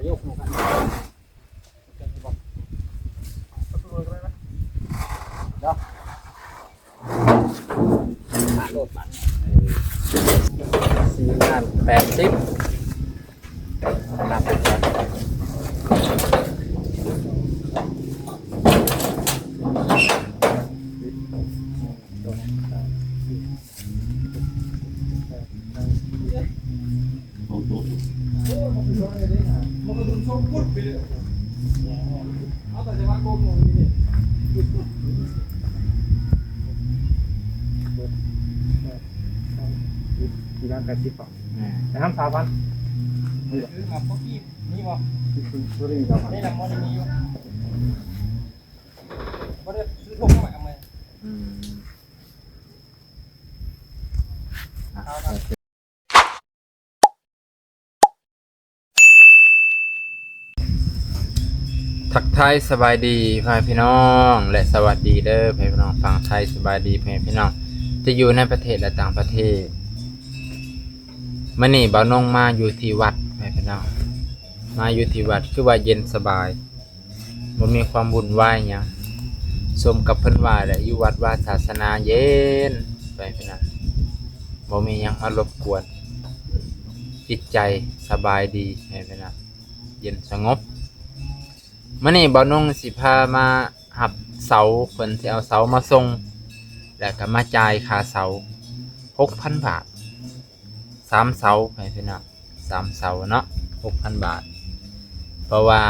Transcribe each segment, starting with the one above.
ยกกันเนาะมาโหลดมัน4,080นับไปก่อน4,080ป่ะแต่ห้าม3,000นี่มาพวกกี้นี่บ่ตัวนี้ครับนี่นำมอนี่อยู่บ่ได้ซื้อทงมาเอามาทักทายสบายดีพี่น้องและสวัสดีเด้อพี่น้องฟังไทยสบายดีพี่น้องจะอยู่ในประเทศและต่างประเทศมื้อนี้บ่าวนงมาอยู่ที่วัดพี่น้องมาอยู่ที่วัดคือว่าเย็นสบายบ่มีความวุ่นวายหยังสมกับเพิ่นว่าแหละอยู่วัดว่าศาสนาเย็นพี่น้องบ่มีหยังมารบกวนจิตใจสบายดีพี่น้องเย็นสงบมื้อนี้บ่าวนงสิพามาหับเสาเพิ่นสิเอาเสามาส่งแล้วก็มาจ่ายค่าเสา 6,000 บาท3เสาพี่น้อง3เสาเนาะ 6,000 บาทเพราะว่า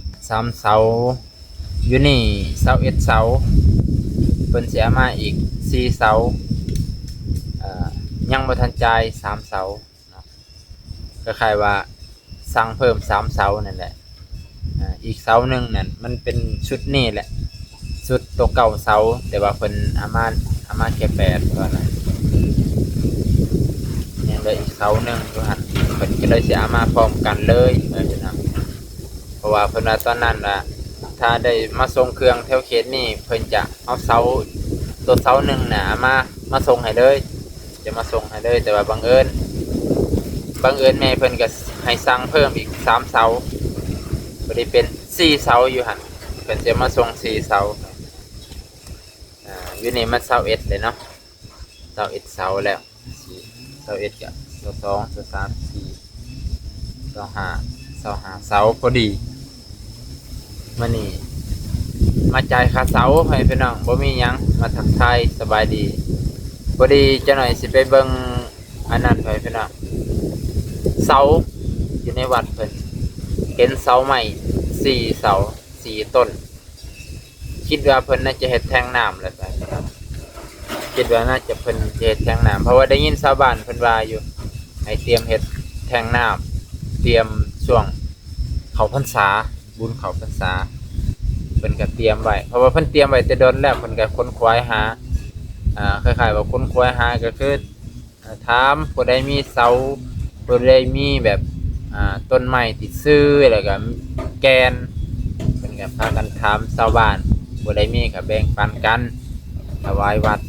3เสาอยู่นี่เสา1เสาเพิ่นสิเอามาอีก4เสายังบ่ทันจ่าย3เสาเนาะก็คล้ายว่าสั่งเพิ่ม3เสานั่นแหละอีกเสาหนึ่งนั่นมันเป็นชุดนี่แหละชุดตัวเก่าเสาแต่ว่าเพิ่นเอามาแค่8ก็นะยังเหลืออีกเสาหนึ่งอยู่หั่นเพิ่นก็เลยสิเอามาพร้อมกันเลยนะเพราะว่าเพิ่นว่าตอนนั้นว่าถ้าได้มาส่งเครื่องแถวเขตนี่เพิ่นจะเอาเสาตัวเสาหนึ่งน่ะมาส่งให้เลยจะมาส่งให้เลยแต่ว่าบังเอิญแม่เพิ่นก็ให้สั่งเพิ่มอีก3เสาบ่ได้เป็น4เสาอยู่หั่นเพิ่นจะมาส่ง4เสาอยู่นี่มันเสา1เลยเนาะเสา1เสาแล้วเสา1ก็เสา2เสา3 4เสา5เสาพอดีมื้อนี้มาจ่ายค่าเสาให้พี่น้องบ่มีหยังมาทักทายสบายดีพอดีจะหน่อยสิไปเบิ่งอันนั้นให้พี่น้องเสาอยู่ในวัดเพิ่นเห็นเสาใหม่4เสา4ต้นคิดว่าเพิ่นน่าจะเฮ็ดแทงน้ำแหละครับคิดว่าน่าจะเพิ่นเฮ็ดแทงน้ำเพราะว่าได้ยินชาวบ้านเพิ่นว่าอยู่ให้เตรียมเฮ็ดแทงน้ำเตรียมช่วงเข้าพรรษาบุญเข้าพรรษาเพิ่นก็เตรียมไว้เพราะว่าเพิ่นเตรียมไว้แต่ดนแล้วเพิ่นก็ค้นคว้าหาคล้ายๆว่าค้นคว้าหาก็คือถามผู้ใดมีเสาผู้ใดมีแบบต้นไม้ติดซื้อแล้วก็แกนเป็นกับพากันถามชาวบ้านผู้ใดมีก็แบ่งปันกันถวายวัด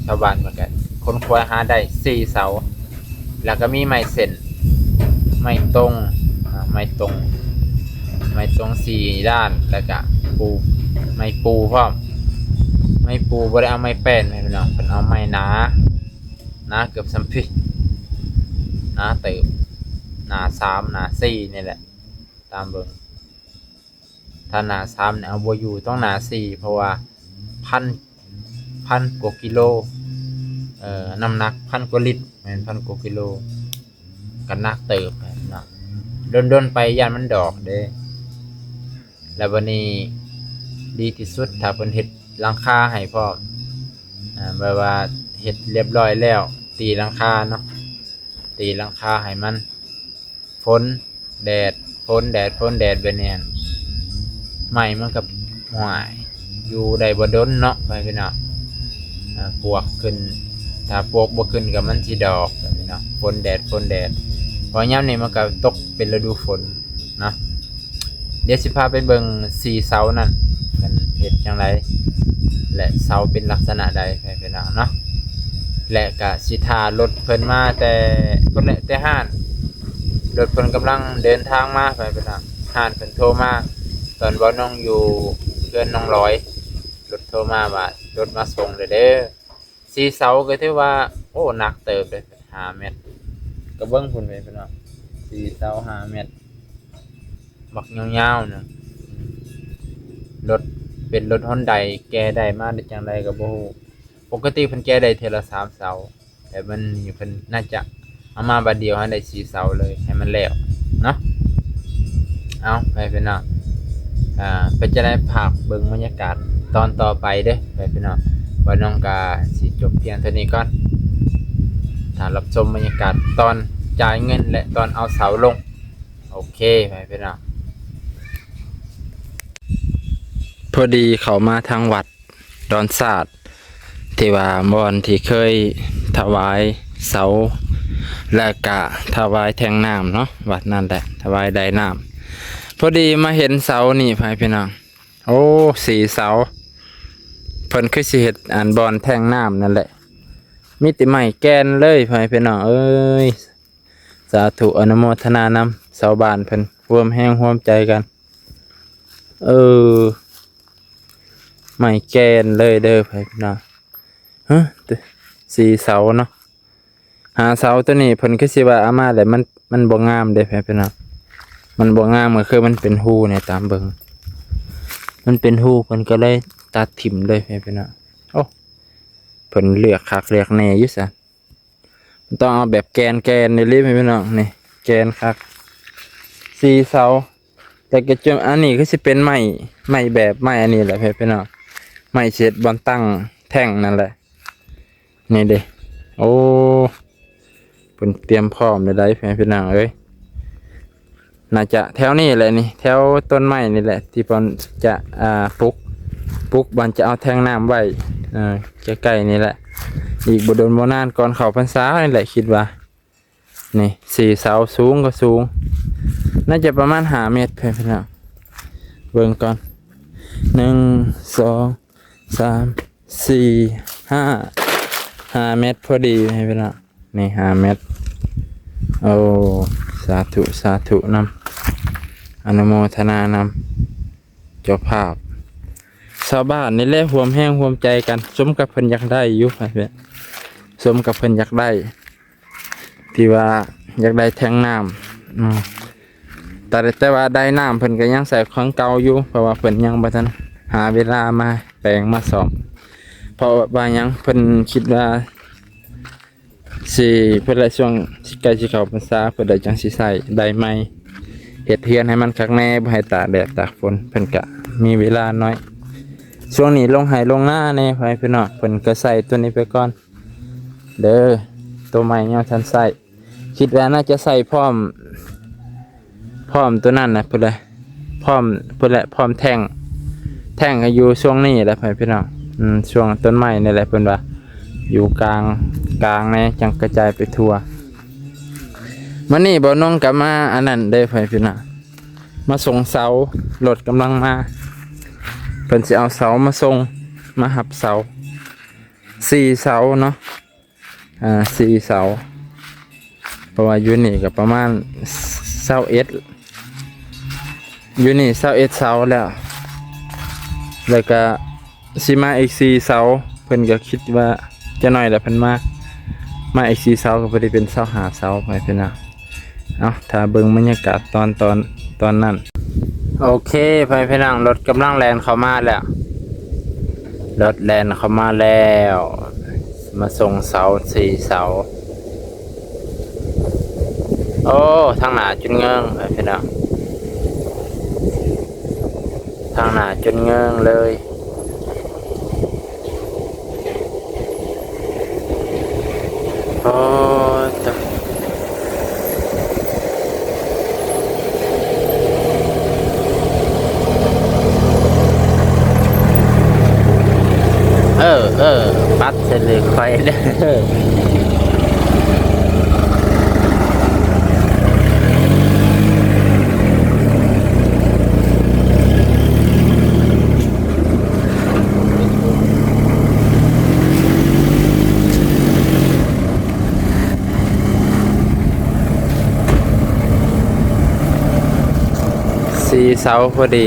ชาวบ้านเหมือนกันคนคว้าหาได้4เสาแล้วก็มีไม้เส้นไม้ตรง4ด้านแล้วก็ปูไม้ปูพร้อมไม้ปูบ่ได้เอาไม้แป้นให้พี่น้องเพิ่นเอาไม้หนาเกือบสัมผัสหนาเติบหนา3หนา4นี่แหละตามเบิ่งถ้าหนา3เนี่ยเอาบ่อยู่ต้องหนา4เพราะว่าพันกว่ากิโลน้ำหนัก1,000 กว่าลิตรแม่น1,000 กว่ากิโลก็หนักเติบเนาะดนไปย่านมันดอกเด้แล้ววันนี้ดีที่สุดถ้าเพิ่นเฮ็ดหลังคาให้พร้อมแบบว่าเฮ็ดเรียบร้อยแล้วตีหลังคาเนาะตีหลังคาให้มันฝนแดดแบบนี้ใหม่มันกับห่วยอยู่ได้บ่ดนเนาะไปพี่น้องปวกขึ้นถ้าปวกบ่ขึ้นก็มันสิดอกแบบนี้เนาะฝนแดดพอยามนี้มันก็ตกเป็นฤดูฝนเนาะเดี๋ยวสิพาไปเบิ่ง4เสานั่นมันเฮ็ดจังไดและเสาเป็นลักษณะใดไปพี่น้องเนาะและก็สิท่ารถเพิ่นมาแต่ห้านรถเพิ่นกำลังเดินทางมาไปพี่น้อง หานเพิ่นโทรมาตอนบ่น้องอยู่เพื่อนน้องร้อยรถโทรมาว่ารถมาส่งเด้อสีเสาก็ถือว่าโอ้หนักเติบเลย5เมตรก็เบิ่งพุ่นไปพี่น้องสีเสา5เมตรบักยาวๆนึงรถเป็นรถ Hyundai แก้ได้มาได้จังไดก็บ่ฮู้ปกติเพิ่นแก้ได้เทื่อละ3เสาแต่มันนี่เพิ่นน่าจะเอามาบัดเดียวให้ได้4เสาเลยให้มันแล้วเนาะเอาไปพี่น้องเพิ่นจะได้ภาพเบิ่งบรรยากาศตอนต่อไปเด้อไปพี่น้องว่าน้องกาสิจบเพียงเท่านี้ก่อนถ้ารับชมบรรยากาศตอนจ่ายเงินและตอนเอาเสาลงโอเคไปพี่น้องพอดีเขามาทางวัดดอนศาสตร์ที่ว่าบอนที่เคยถวายเสาและกะถวายแทงน้ำเนาะวัดนั่นแหละถวายไดน้ำพอดีมาเห็นเสานี่พี่น้องโอ้4เสาเพิ่นคือสิเฮ็ดอันบอนแทงน้ำนั่นแหละมีแต่ไม้แกนเลยพี่น้องเอ้ยสาธุอนุโมทนานำเสาบ้านเพิ่นร่วมแห้งร่วมใจกันไม้แกนเลยเด้อพี่น้องฮะ4เสาเนาะหาเสาตัวนี้เพิ่นคือสิว่าเอามาแล้วมันบ่งามเด้พี่น้องมันบ่งามก็คือมันเป็นหูเนี่ยตามเบิ่งมันเป็นหูเพิ่นก็เลยตัดถิ่มเลยพี่น้องโอ้เพิ่นเลือกคักเลือกแน่อยู่ซะมันต้องเอาแบบแกนนี่เลยพี่น้องนี่แกนคัก4เสาแต่ก็จะอันนี้ก็สิเป็นไม้แบบไม้อันนี้แหละพี่น้องไม้เช็ดบอนตั้งแท่งนั่นแหละนี่เด้โอ้เพิ่นเตรียมพร้อมได้พี่น้องเอ้ยน่าจะแถวนี้แหละนี่แถวต้นไม้นี่แหละที่เพิ่นจะปลูกบอนจะเอาแทงน้ำไว้ใกล้ๆนี่แหละอีกบ่โดนบ่นานก่อนเข้าพรรษานี่แหละคิดว่านี่4เสาสูงก็สูงน่าจะประมาณ5เมตรพี่น้องเบิ่งก่อน1 2 3 4 5เมตรพอดีพี่น้องนี่5เมตรโอ้สาธุนำอนุโมทนานำเจ้าภาพชาวบ้านนี่แหละร่วมแห้งร่วมใจกันสมกับเพิ่นอยากได้อยู่พี่สมกับเพิ่นอยากได้ที่ว่าอยากได้แทงน้ำแต่ว่าได้น้ำเพิ่นก็ยังใส่ของเก่าอยู่เพราะว่าเพิ่นยังบ่ทันหาเวลามาแปลงมาซ่อมเพราะว่ายังเพิ่นคิดว่าสิเพิ่นละช่วงใกล้สิเข้าพรรษาเพิ่นได้จังสิใช้ได้ใหม่เฮ็ดเฮือนให้มันคักแน่บ่ให้ตากแดดตากฝนเพิ่นก็มีเวลาน้อยช่วงนี้ลงไห้ลงหน้าแน่พี่น้องเพิ่นก็ใส่ตัวนี้ไปก่อนเด้อตัวใหม่ยังทันใส่คิดว่าน่าจะใส่พร้อมตัวนั้นนะเพิ่นเลยพร้อมแท่งก็อยู่ช่วงนี้แหละพี่น้องช่วงต้นไม้นี่แหละเพิ่นว่าอยู่กลางแน่จังกระจายไปทั่วมื้อนี้บ่น้องกลับมาอันนั้นได้พี่น้องมาส่งเสารถกำลังมาเพิ่นสิเอาเสามาส่งมาหับเสา4เสาเนาะ4เสาเพราะว่าอยู่นี่ก็ประมาณ21อยู่นี่21เสาแล้วก็สิมาอีก4เสาเพิ่นก็คิดว่าจะน้อยแล้วเพิ่นมาอีก4เสาก็บ่ได้เป็น25เสาไปพี่น้องเอาถ้าเบิ่งบรรยากาศตอนนั้นโอเคพี่น้องรถกำลังแล่นเข้ามาแล้วมาส่งเสา4เสาโอ้ทางหน้าจุดเงิงพี่น้องทางหน้าจุดเงิงเลยโอ้ตะปัดเสร็จเลยค่อยเด้อ 4 เสาพอดี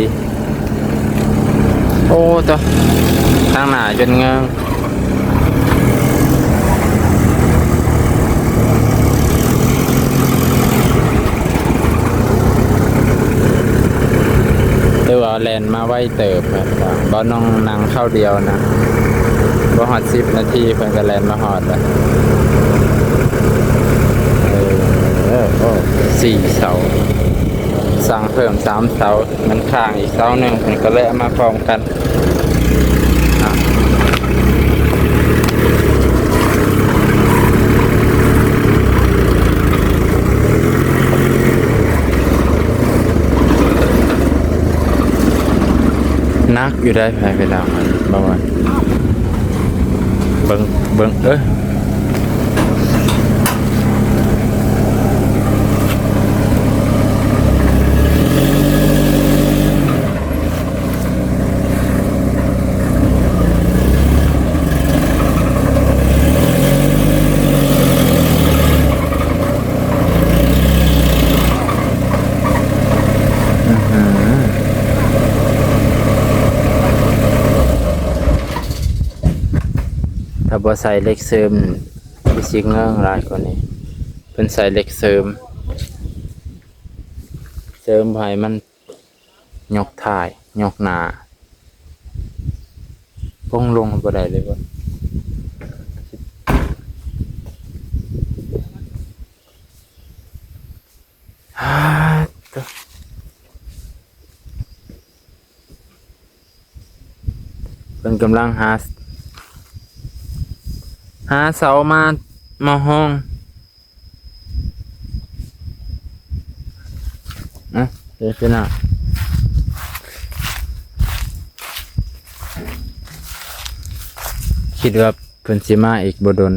โอ้ตัวทางหน้าจนเงิงหรือว่าแลนมาไว้เติบครับบ่น้องนั่งเข้าเดียวนะบ่ฮอด10 นาทีเพิ่นก็แลนมาฮอดแล้วโอ้4 เสาสั่งเพิ่ม3 เสามันข้างอีกเสาหนึ่งมันก็เลยเอามาพร้อมกันนักอยู่ได้ภายเวลามันบ่ว่าเบิ่งถ้าบ่ใส่เหล็กเสริมสิเงื่องหลายกว่านี้เพิ่นใส่เหล็กเสริมให้มันยกถ่ายยกหน้าปงลงบ่ได้เลยบ่เพิ่นกำลังหาเสามาห้องเดี๋ยวพี่น้าคิดว่าเพิ่นสิมาอีกบ่ดน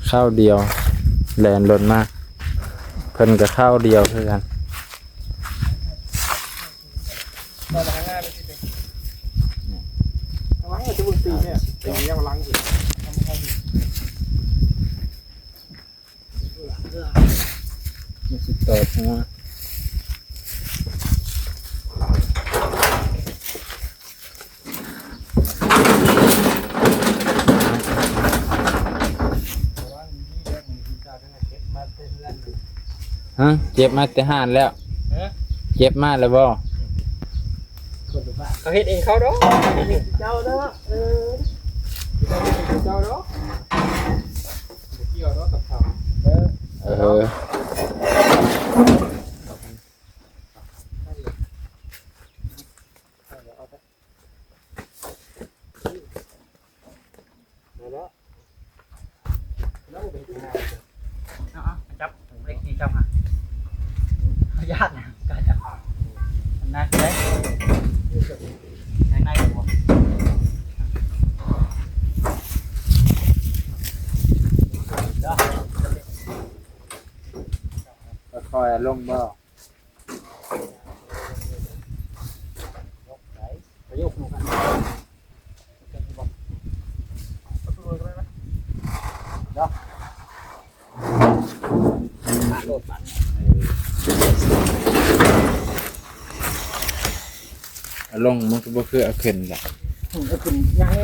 ข้าวเดียวแลนรถมาเพิ่นก็ข้าวเดียวคือกันต่อหัวเจ็บมาแต่ห้านแล้วเจ็บมาแล้วบ่เขาเฮ็ดเองเขาเนาะเจ้าเนาะเจ้าเนาะเกี่ยวเนาะกับเขาจับเล็กนี่จับฮะญาตินะกาจับนักเลยในหัวคอยลงบ่ยกลงกันลงมันก็บ่คือเอาขึ้นล่ะเอาขึ้นยังไง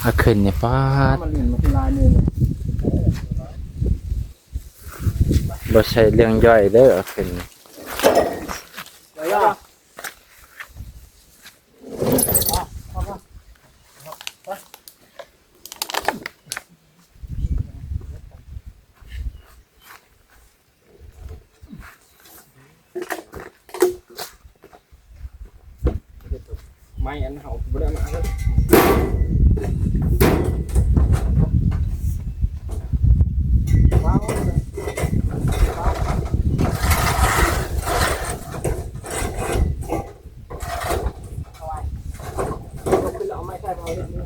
เอาขึ้นเนี่ยป้ามันลิ่นมันคือลายมือบ่ใช่เรื่องย่อยเด้อเอาขึ้นไม่อันเขาไม่ได้มาแล้วว้าวเอาไม่ใช่เอาเรื่องนี้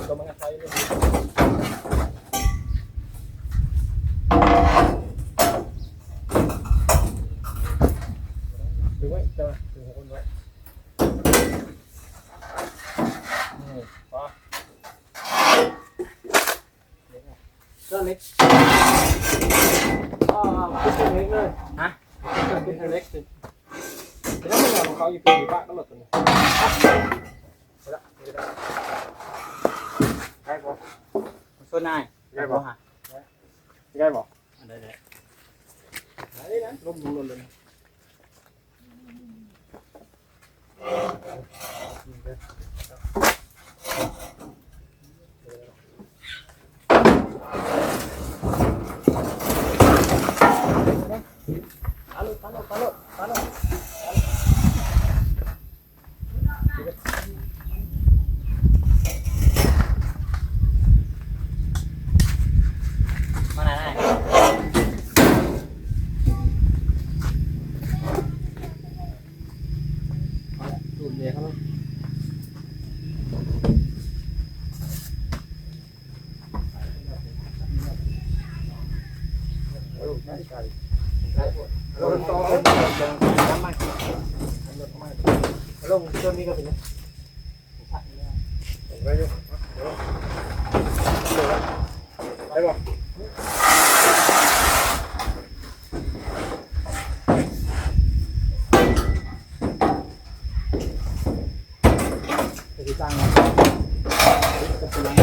ก็มันก็ใช้เรื่อง ดึงไว้จะดึงหัวคนไว้นี่พอเสื้อเล็กขึ้นเล็กเลยฮะขึ้นเล็กสิแล้วมันของเขาอยู่ปีบ้านก็หลดตัวนี้ได้ปะ ส่วนนาย ได้ปะได้ปะ ได้ ได้นะลมลมเลยปาลมาไหนได้ ดูดเลยครับลงต่อน้ำมันลงตัวนี้ก็เป็นไปอยู่ได้ป่ะจะตั้งจะเป็นยังไง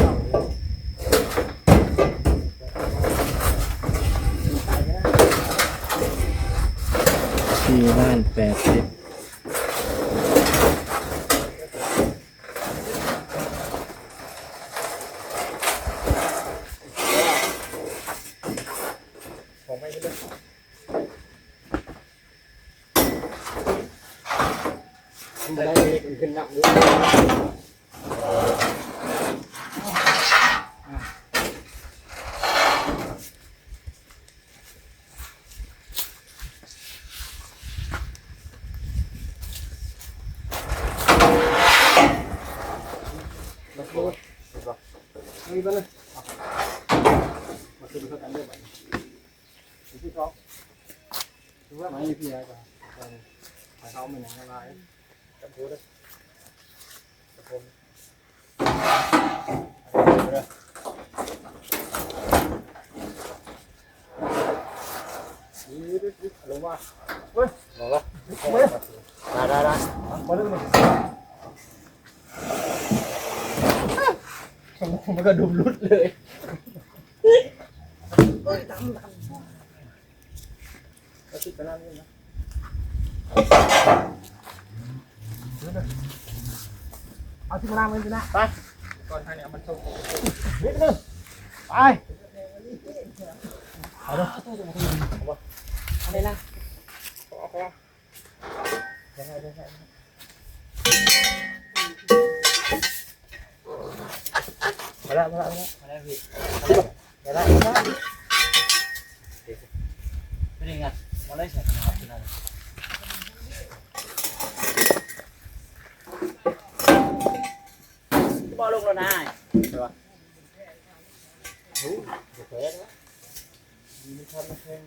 ที่บ้าน80ของไม่ได้ได้ขึ้นหนักด้วยมาพูดนี่ไปเลยมาขึ้นเขากันด้วยไปที่เขาดูว่าไม่มีพี่อะไรป่ะเขาไม่หนังอะไรกันพูดเลยกับผมลงมาเฮ้ยลงละได้มาเรื่องนี้มันก็ดุมรุดเลยก็ติดไปนั่นนี่นะเอาที่มาเลยนะไปก่อนทางนี้มันส่งนิดนึงไปเอาดูเอาเลยนะเอาได้มาแล้วพี่มาแล้วไม่ได้งัดมาเลยใช่ครับที่นั่นบอลลงแล้วนายใช่ปะ โอ้โหแพ้แล้วมีทำแข่ง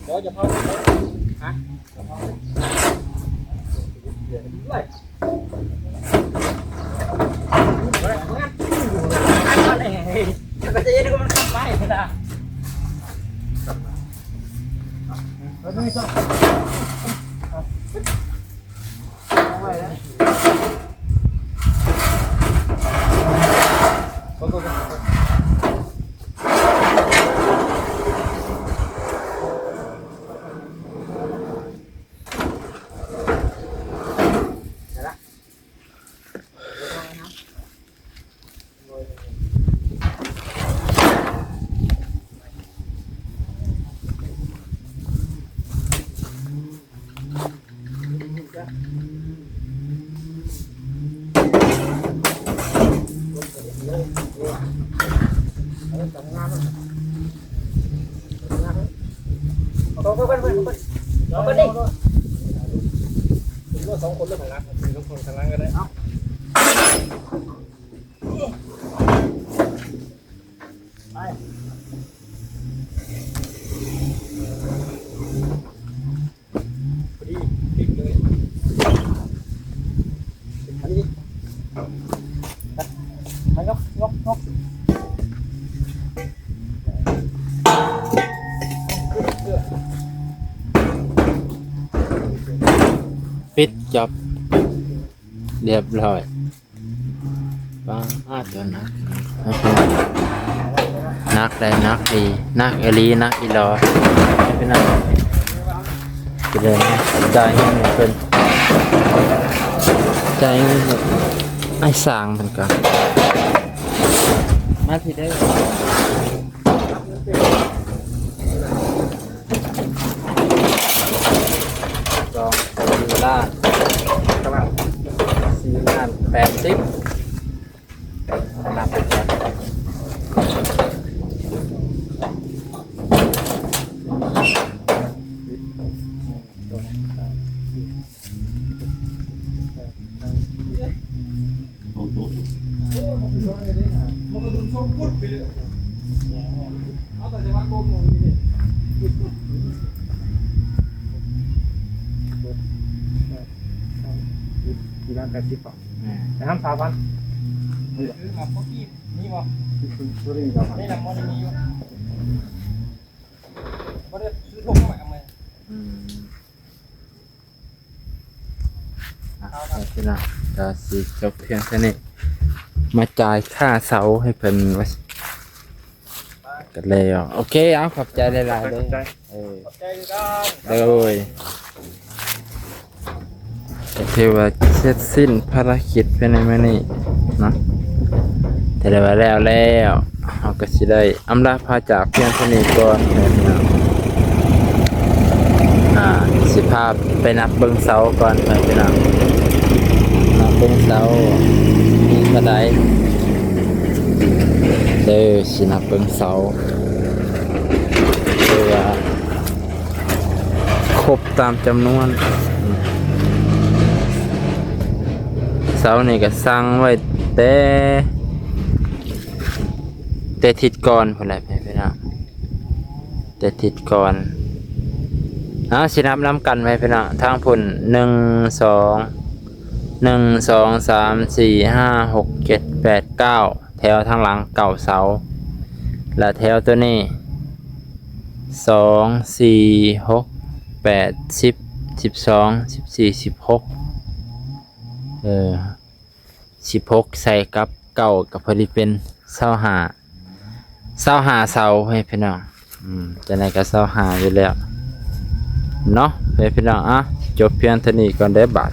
เดี๋ยวจะเข้าฮะเดี๋ยวด้วยก็จะยังมันขับไปนะ แล้วนี่ก็เอาไว้แล้ว เอาไปดิ ถึงว่า2คนแล้วข้างหลังถึง2คนข้างหลังก็ได้เอ้าไปพอดีปิดเลยอันนี้ไปงก ปิดจบเรียบร้อยบ้างตัวนักได้นักดีนักเอลีนักอีลอไม่เป็นไรก็เลยจ่ายเงินให้เพิ่นจ่ายเงินให้ไอ้สร้างมันก็มาที่ได้สอง4 ล้าน4,080,000นับไปก่อนกี่ล้าน80ป่ะแต่ห้าม3,000นี่ครับพวกกี้นี่บ่ตัวนี้ครับนี่นะมันมีอยู่บ่ได้ซื้อทงมาเอามา พี่น้องก็สิจบเพียงเท่านี้มาจ่ายค่าเสาให้เพิ่นไว้กันแล้วโอเคเอาขอบใจหลายๆเลย ขอบใจกัน เลยก็ถือว่าเสร็จสิ้นภารกิจภายในมื้อนี้เนาะแต่ได้ว่าแล้วเราก็สิได้อำลาพาจากเพียงเท่านี้ก่อนพี่น้องสิพาไปนับเบิ่งเสาก่อนพี่น้องนับเบิ่งเสามีเท่าใดเด้อสินับเบิ่งเสาคือว่าครบตามจำนวนเสานี่ก็สร้างไว้แต่ทิศก่อนพุ่นแหละพี่น้องแต่ทิศก่อนสินับนำกันไว้พี่น้องทางพุ่น1 2 3 4 5 6 7 8 9แถวทางหลัง9เสาและแถวตัวนี้2 4 6 8 10 12 14 16 16ใส่กับ9กับพอดีเป็น25เสาให้พี่น้องจะไหนก็25อยู่แล้วเนาะพี่น้องจบเพียงเท่านี้ก่อนได้บาท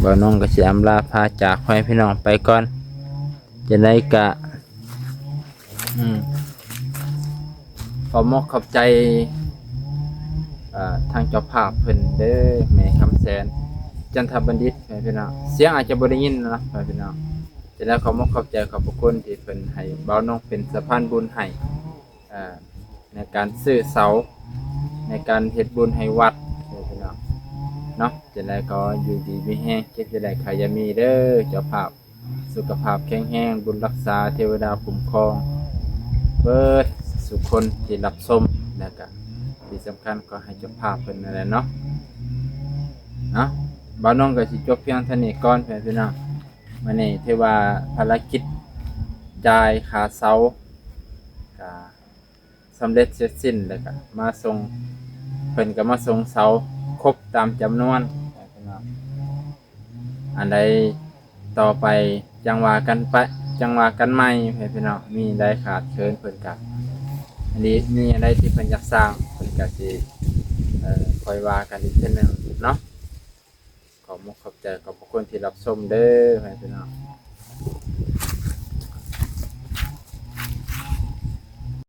บ่าวน้องก็สิอำลาพาจากให้พี่น้องไปก่อนจะไหนก็ขอมอบขอบใจทางเจ้าภาพเพิ่นเด้อแม่คำแสนจันทบัณฑิตพี่น้องเสียงอาจจะบ่ได้ยินนะพี่น้องจะได้ขอมอบขอบใจขอบพระคุณที่เพิ่นให้บ่าวน้องเป็นสะพานบุญให้ในการซื้อเสาในการเฮ็ดบุญให้วัดพี่น้องเนาะจะได้ก็อยู่ดีมีแฮงเก็บจะได้ขายามีเด้อเจ้าภาพสุขภาพแข็งแรงบุญรักษาเทวดาคุ้มครองเบิดสุขคนที่รับชมแล้วก็ที่สำคัญก็ให้เจ้าภาพเพิ่นนั่นแหละเนาะบ่าวน้องก็สิจบเพียงเท่านี้ก่อนพี่น้องมื้อนี้ถือว่าภารกิจจ่ายค่าเสาก็สำเร็จเสร็จสิ้นแล้วก็มาส่งเพิ่นก็มาส่งเสาครบตามจำนวนพี่น้องอันใดต่อไปจังว่ากันใหม่พี่น้องมีได้ขาดเชิญเพิ่นก็อันนี้มีอะไรที่เพิ่นอยากสร้างเพิ่นก็สิคอยว่ากันอีกเทื่อนึงเนาะขอบคุณที่รับชมเด้อพี่น้อง